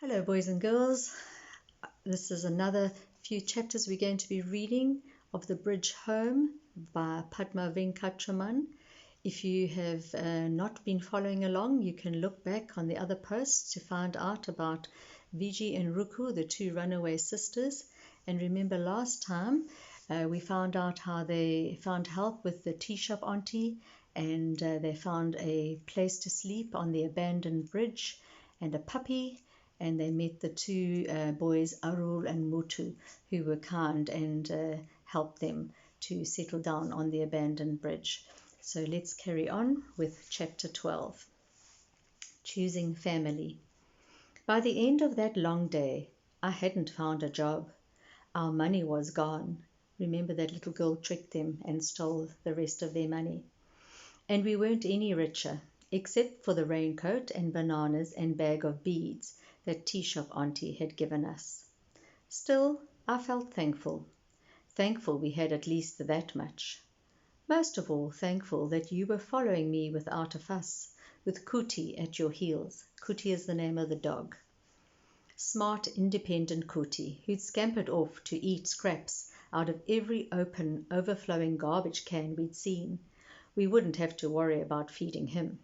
Hello, boys and girls. This is another few chapters we're going to be reading of The Bridge Home by Padma Venkatraman. If you have not been following along, you can look back on the other posts to find out about Viji and Rukku, the two runaway sisters. And remember last time we found out how they found help with the tea shop auntie, and they found a place to sleep on the abandoned bridge and a puppy. And they met the two boys, Arul and Mutu, who were kind and helped them to settle down on the abandoned bridge. So let's carry on with chapter 12, Choosing Family. By the end of that long day, I hadn't found a job. Our money was gone. Remember that little girl tricked them and stole the rest of their money. And we weren't any richer, except for the raincoat and bananas and bag of beads that tea shop auntie had given us. Still, I felt thankful. Thankful we had at least that much. Most of all, thankful that you were following me without a fuss, with Kuti at your heels. Kuti is the name of the dog. Smart, independent Kuti, who'd scampered off to eat scraps out of every open, overflowing garbage can we'd seen. We wouldn't have to worry about feeding him.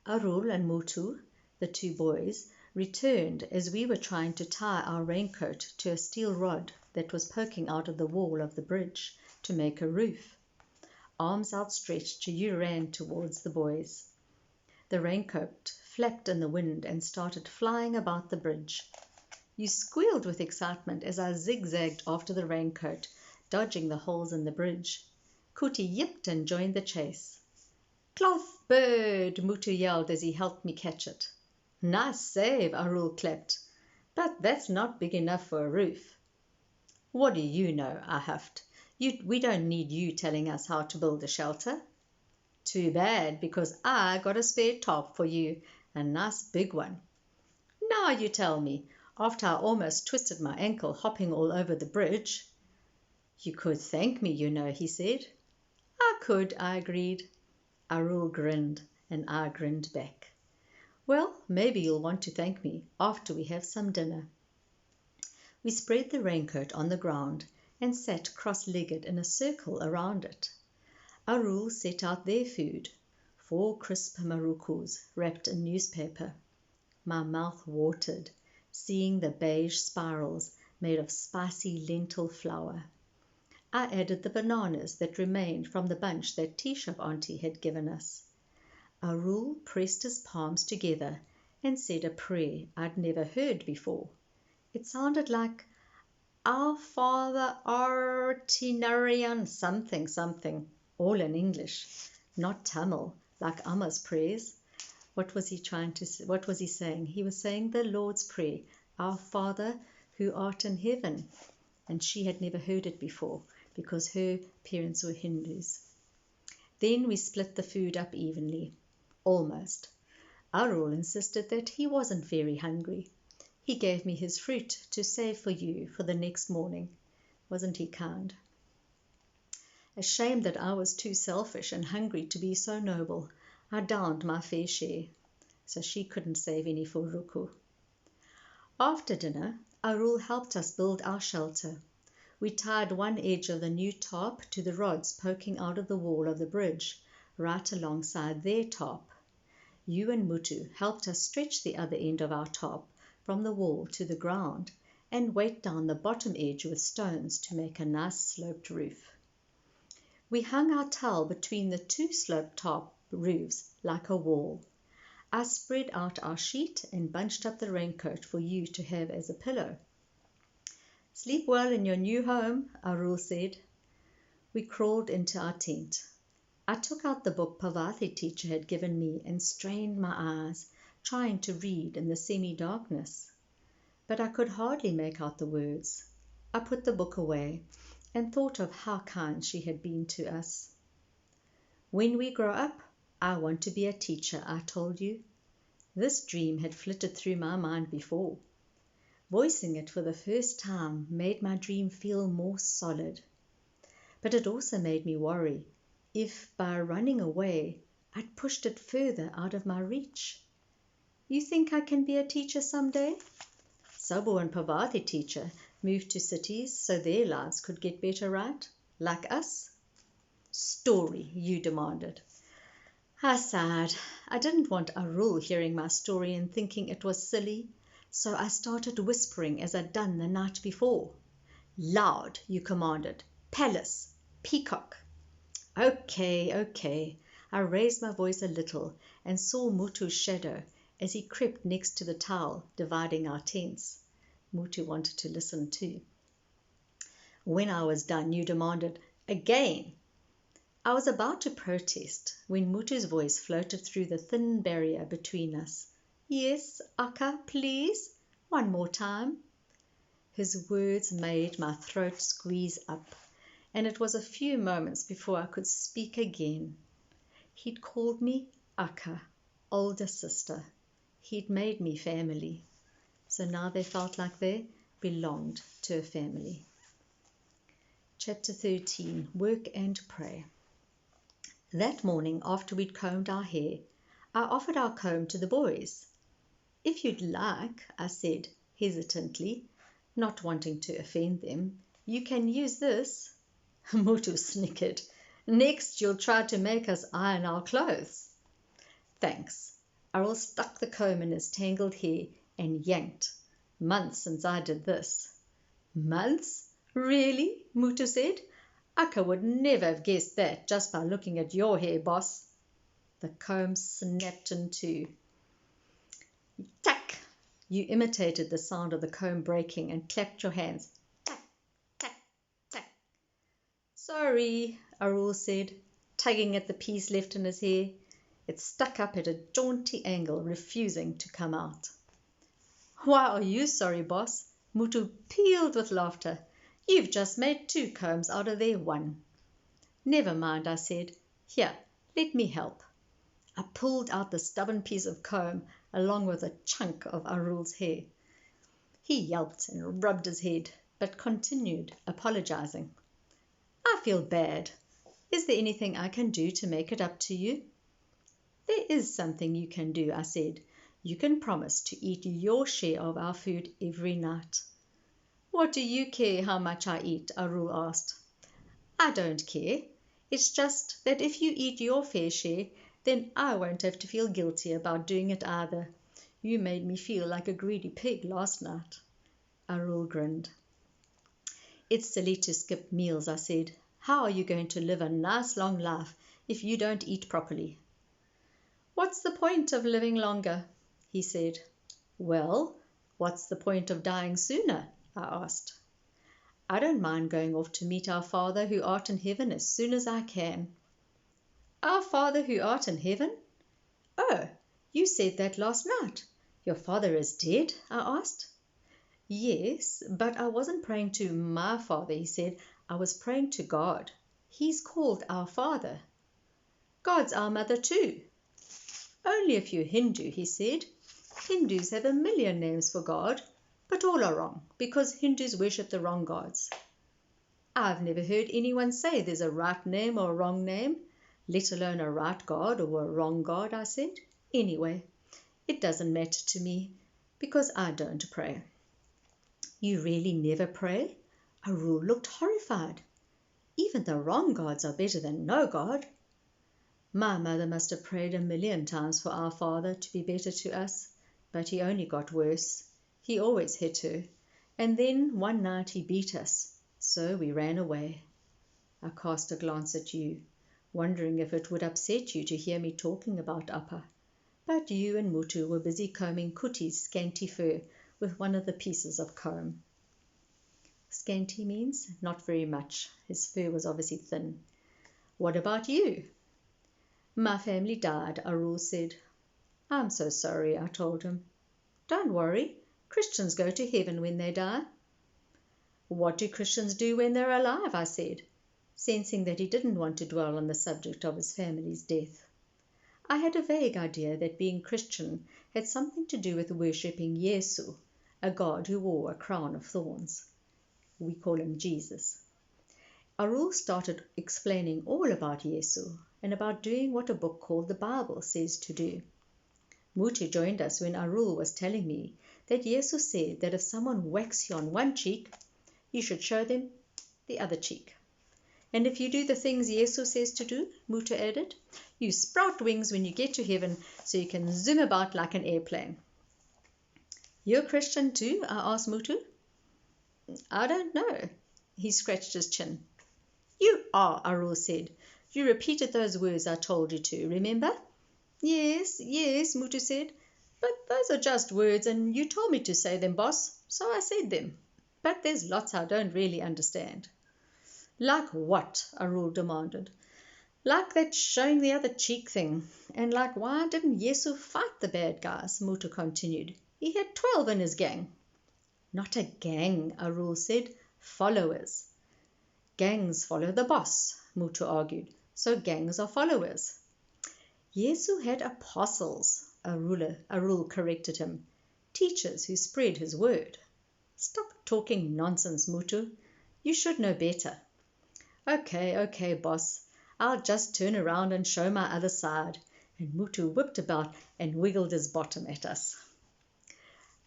Arul and Mutu, the two boys, returned as we were trying to tie our raincoat to a steel rod that was poking out of the wall of the bridge to make a roof. Arms outstretched, you ran towards the boys. The raincoat flapped in the wind and started flying about the bridge. You squealed with excitement as I zigzagged after the raincoat, dodging the holes in the bridge. Kuti yipped and joined the chase. "Cloth bird!" Mutu yelled as he helped me catch it. "Nice save," Arul clapped. "But that's not big enough for a roof." "What do you know?" I huffed. We don't need you telling us how to build a shelter." "Too bad, because I got a spare top for you, a nice big one." "Now you tell me, after I almost twisted my ankle hopping all over the bridge." "You could thank me, you know," he said. "I could," I agreed. Arul grinned, and I grinned back. "Well, maybe you'll want to thank me after we have some dinner." We spread the raincoat on the ground and sat cross-legged in a circle around it. Arul set out their food, 4 crisp marukus wrapped in newspaper. My mouth watered, seeing the beige spirals made of spicy lentil flour. I added the bananas that remained from the bunch that tea shop auntie had given us. Arul pressed his palms together and said a prayer I'd never heard before. It sounded like, "Our Father art in Narayan something something," all in English, not Tamil, like Amma's prayers. What was he saying? He was saying the Lord's Prayer, "Our Father who art in heaven." And she had never heard it before because her parents were Hindus. Then we split the food up evenly. Almost. Arul insisted that he wasn't very hungry. He gave me his fruit to save for you for the next morning. Wasn't he kind? Ashamed that I was too selfish and hungry to be so noble, I downed my fair share, so she couldn't save any for Rukku. After dinner, Arul helped us build our shelter. We tied one edge of the new tarp to the rods poking out of the wall of the bridge, right alongside their tarp. You and Mutu helped us stretch the other end of our tarp from the wall to the ground and weight down the bottom edge with stones to make a nice sloped roof. We hung our towel between the 2 sloped tarp roofs like a wall. I spread out our sheet and bunched up the raincoat for you to have as a pillow. "Sleep well in your new home," Arul said. We crawled into our tent. I took out the book Pavathi teacher had given me and strained my eyes, trying to read in the semi-darkness. But I could hardly make out the words. I put the book away and thought of how kind she had been to us. "When we grow up, I want to be a teacher," I told you. This dream had flitted through my mind before. Voicing it for the first time made my dream feel more solid. But it also made me worry if, by running away, I'd pushed it further out of my reach. You think I can be a teacher someday? Sabo and Parvati teacher moved to cities so their lives could get better, right? Like us? Story, you demanded. I sighed. I didn't want Arul hearing my story and thinking it was silly, so I started whispering as I'd done the night before. Loud, you commanded. Palace. Peacock. Okay, okay. I raised my voice a little and saw Mutu's shadow as he crept next to the towel dividing our tents. Mutu wanted to listen too. When I was done, you demanded, again. I was about to protest when Mutu's voice floated through the thin barrier between us. Yes, Akka, please. One more time. His words made my throat squeeze up, and it was a few moments before I could speak again. He'd called me Akka, older sister. He'd made me family. So now they felt like they belonged to a family. Chapter 13, Work and Pray. That morning, after we'd combed our hair, I offered our comb to the boys. If you'd like, I said hesitantly, not wanting to offend them, you can use this. Mutu snickered. Next, you'll try to make us iron our clothes. Thanks. Arul stuck the comb in his tangled hair and yanked. Months since I did this. Months? Really? Mutu said. Akka would never have guessed that just by looking at your hair, boss. The comb snapped in two. Tack! You imitated the sound of the comb breaking and clapped your hands. Tack, tack, tack. Sorry, Arul said, tugging at the piece left in his hair. It stuck up at a jaunty angle, refusing to come out. Why are you sorry, boss? Mutu pealed with laughter. You've just made 2 combs out of their 1. Never mind, I said. Here, let me help. I pulled out the stubborn piece of comb along with a chunk of Arul's hair. He yelped and rubbed his head, but continued, apologizing. I feel bad. Is there anything I can do to make it up to you? There is something you can do, I said. You can promise to eat your share of our food every night. What do you care how much I eat? Arul asked. I don't care. It's just that if you eat your fair share, then I won't have to feel guilty about doing it either. You made me feel like a greedy pig last night. Arul grinned. It's silly to skip meals, I said. How are you going to live a nice long life if you don't eat properly? What's the point of living longer? He said. Well, what's the point of dying sooner? I asked. I don't mind going off to meet our Father who art in heaven as soon as I can. Our Father who art in heaven? Oh, you said that last night. Your father is dead? I asked. Yes, but I wasn't praying to my Father, he said. I was praying to God. He's called our Father. God's our mother too. Only if you're Hindu, he said. Hindus have a million names for God, but all are wrong because Hindus worship the wrong gods. I've never heard anyone say there's a right name or a wrong name, let alone a right God or a wrong God, I said. Anyway, it doesn't matter to me because I don't pray. You really never pray? Arul looked horrified. Even the wrong gods are better than no God. My mother must have prayed 1,000,000 times for our Father to be better to us, but he only got worse. He always hit her, and then one night he beat us, so we ran away. I cast a glance at you, wondering if it would upset you to hear me talking about Appa, but you and Mutu were busy combing Kuti's scanty fur with one of the pieces of comb. Scanty means not very much. His fur was obviously thin. What about you? My family died, Arul said. I'm so sorry, I told him. Don't worry. Christians go to heaven when they die. What do Christians do when they're alive? I said, sensing that he didn't want to dwell on the subject of his family's death. I had a vague idea that being Christian had something to do with worshipping Yesu, a god who wore a crown of thorns. We call him Jesus. Arul started explaining all about Yesu and about doing what a book called the Bible says to do. Mutu joined us when Arul was telling me that Jesus said that if someone whacks you on one cheek, you should show them the other cheek. And if you do the things Jesus says to do, Mutu added, you sprout wings when you get to heaven so you can zoom about like an airplane. You're a Christian too? I asked Mutu. I don't know. He scratched his chin. You are, Arul said. You repeated those words I told you to, remember? Yes, Mutu said. But those are just words and you told me to say them, boss, so I said them. But there's lots I don't really understand. Like what? Arul demanded. Like that showing the other cheek thing. And like why didn't Yesu fight the bad guys? Mutu continued. He had 12 in his gang. Not a gang, Arul said. Followers. Gangs follow the boss, Mutu argued. So gangs are followers. Yesu had apostles, Arul corrected him. Teachers who spread his word. Stop talking nonsense, Mutu. You should know better. Okay, boss. I'll just turn around and show my other side. And Mutu whipped about and wiggled his bottom at us.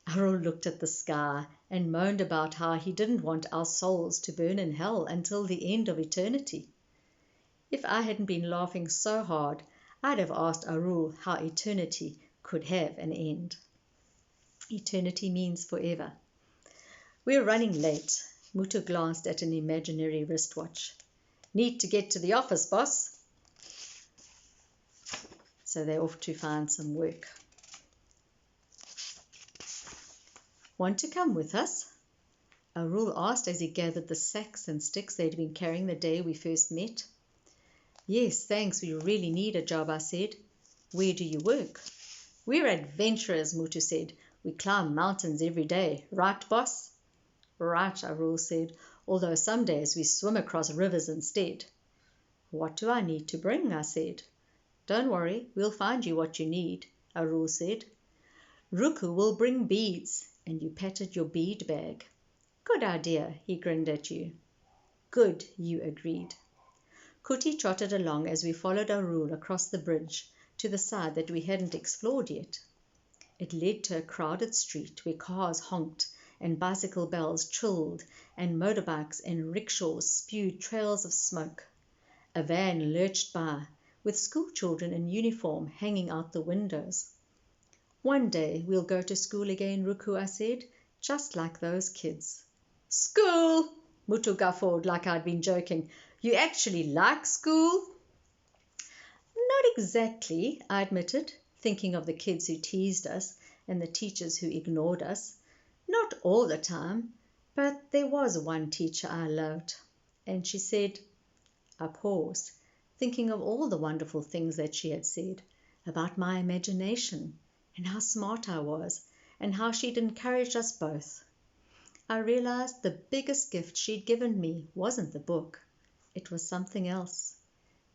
Arul looked at the sky and moaned about how he didn't want our souls to burn in hell until the end of eternity. If I hadn't been laughing so hard, I'd have asked Arul how eternity could have an end. Eternity means forever. We're running late. Mutu glanced at an imaginary wristwatch. Need to get to the office, boss. So they're off to find some work. Want to come with us? Arul asked as he gathered the sacks and sticks they'd been carrying the day we first met. Yes, thanks, we really need a job, I said. Where do you work? We're adventurers, Mutu said. We climb mountains every day. Right, boss? Right, Arul said, although some days we swim across rivers instead. What do I need to bring? I said. Don't worry, we'll find you what you need, Arul said. Rukku will bring beads, and you patted your bead bag. Good idea, he grinned at you. Good, you agreed. Kuti trotted along as we followed Arul across the bridge to the side that we hadn't explored yet. It led to a crowded street where cars honked and bicycle bells trilled and motorbikes and rickshaws spewed trails of smoke. A van lurched by with schoolchildren in uniform hanging out the windows. One day we'll go to school again, Rukku, I said, just like those kids. School! Mutu guffawed like I'd been joking. You actually like school? Not exactly, I admitted, thinking of the kids who teased us and the teachers who ignored us. Not all the time, but there was one teacher I loved. And she said, I paused, thinking of all the wonderful things that she had said about my imagination and how smart I was and how she'd encouraged us both. I realized the biggest gift she'd given me wasn't the book. It was something else.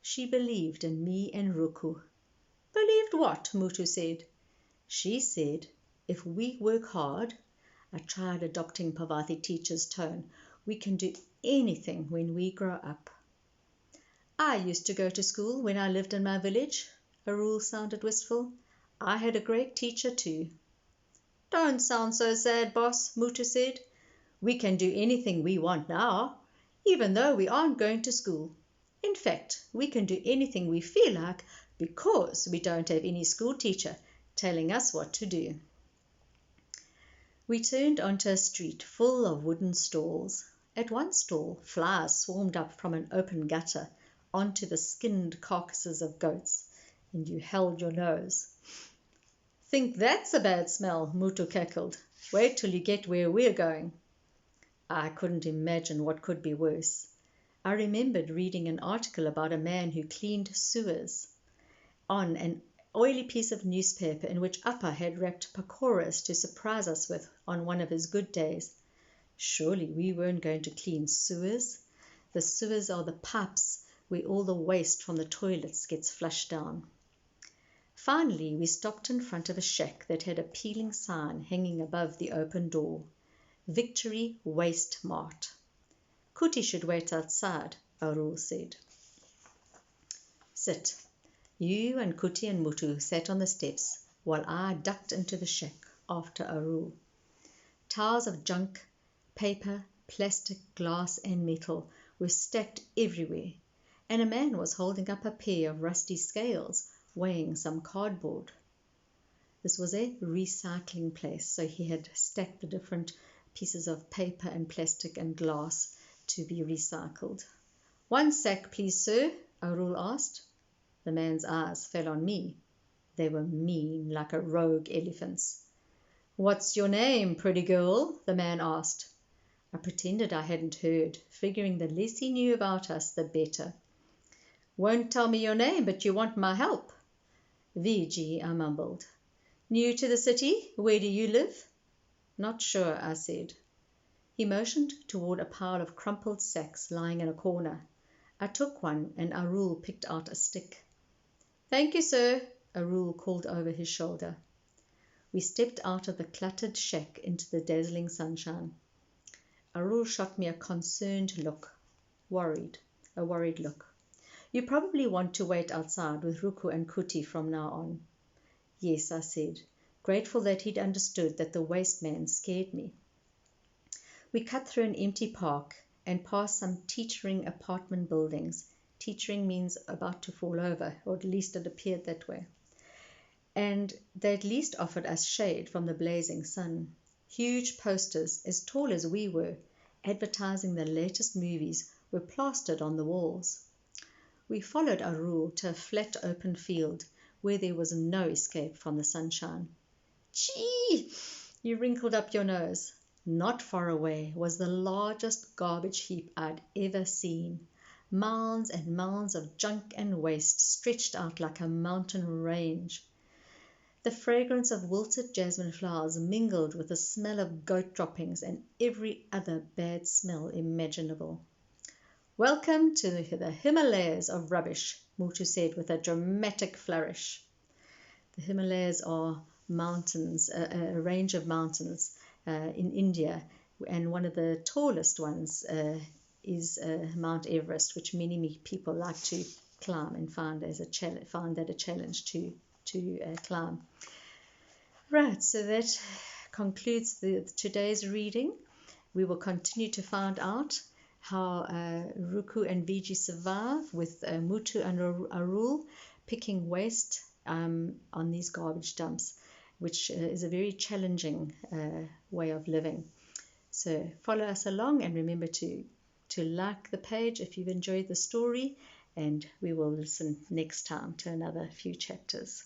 She believed in me and Rukku. Believed what? Mutu said. She said, if we work hard, I tried adopting Pavathi teacher's tone, we can do anything when we grow up. I used to go to school when I lived in my village. Arul sounded wistful. I had a great teacher too. Don't sound so sad, boss, Mutu said. We can do anything we want now, even though we aren't going to school. In fact, we can do anything we feel like because we don't have any school teacher telling us what to do. We turned onto a street full of wooden stalls. At one stall, flies swarmed up from an open gutter onto the skinned carcasses of goats, and you held your nose. Think that's a bad smell, Mutu cackled. Wait till you get where we're going. I couldn't imagine what could be worse. I remembered reading an article about a man who cleaned sewers on an oily piece of newspaper in which Appa had wrapped pakoras to surprise us with on one of his good days. Surely we weren't going to clean sewers. The sewers are the pipes where all the waste from the toilets gets flushed down. Finally, we stopped in front of a shack that had a peeling sign hanging above the open door. Victory Waste Mart. Kuti should wait outside, Arul said. Sit. You and Kuti and Mutu sat on the steps, while I ducked into the shack after Arul. Towers of junk, paper, plastic, glass, and metal were stacked everywhere, and a man was holding up a pair of rusty scales, weighing some cardboard. This was a recycling place, so he had stacked the different pieces of paper and plastic and glass to be recycled. "One sack, please, sir," Arul asked. The man's eyes fell on me. They were mean, like a rogue elephant's. "What's your name, pretty girl?" the man asked. I pretended I hadn't heard, figuring the less he knew about us, the better. "Won't tell me your name, but you want my help." "Viji," I mumbled. "New to the city? Where do you live?" "Not sure," I said. He motioned toward a pile of crumpled sacks lying in a corner. I took one, and Arul picked out a stick. "Thank you, sir," Arul called over his shoulder. We stepped out of the cluttered shack into the dazzling sunshine. Arul shot me a concerned look, a worried look. "You probably want to wait outside with Rukku and Kuti from now on." "Yes," I said, grateful that he'd understood that the waste man scared me. We cut through an empty park and past some teetering apartment buildings. Teetering means about to fall over, or at least it appeared that way. And they at least offered us shade from the blazing sun. Huge posters, as tall as we were, advertising the latest movies, were plastered on the walls. We followed Arul to a flat open field where there was no escape from the sunshine. "Gee!" You wrinkled up your nose. Not far away was the largest garbage heap I'd ever seen. Mounds and mounds of junk and waste stretched out like a mountain range. The fragrance of wilted jasmine flowers mingled with the smell of goat droppings and every other bad smell imaginable. "Welcome to the Himalayas of rubbish," Mutu said with a dramatic flourish. The Himalayas are mountains, a range of mountains in India, and one of the tallest ones is Mount Everest, which many people like to climb and find that a challenge to climb. Right, so that concludes today's reading. We will continue to find out how Rukku and Viji survive with Mutu and Arul picking waste on these garbage dumps, which is a very challenging way of living. So follow us along and remember to like the page if you've enjoyed the story, and we will listen next time to another few chapters.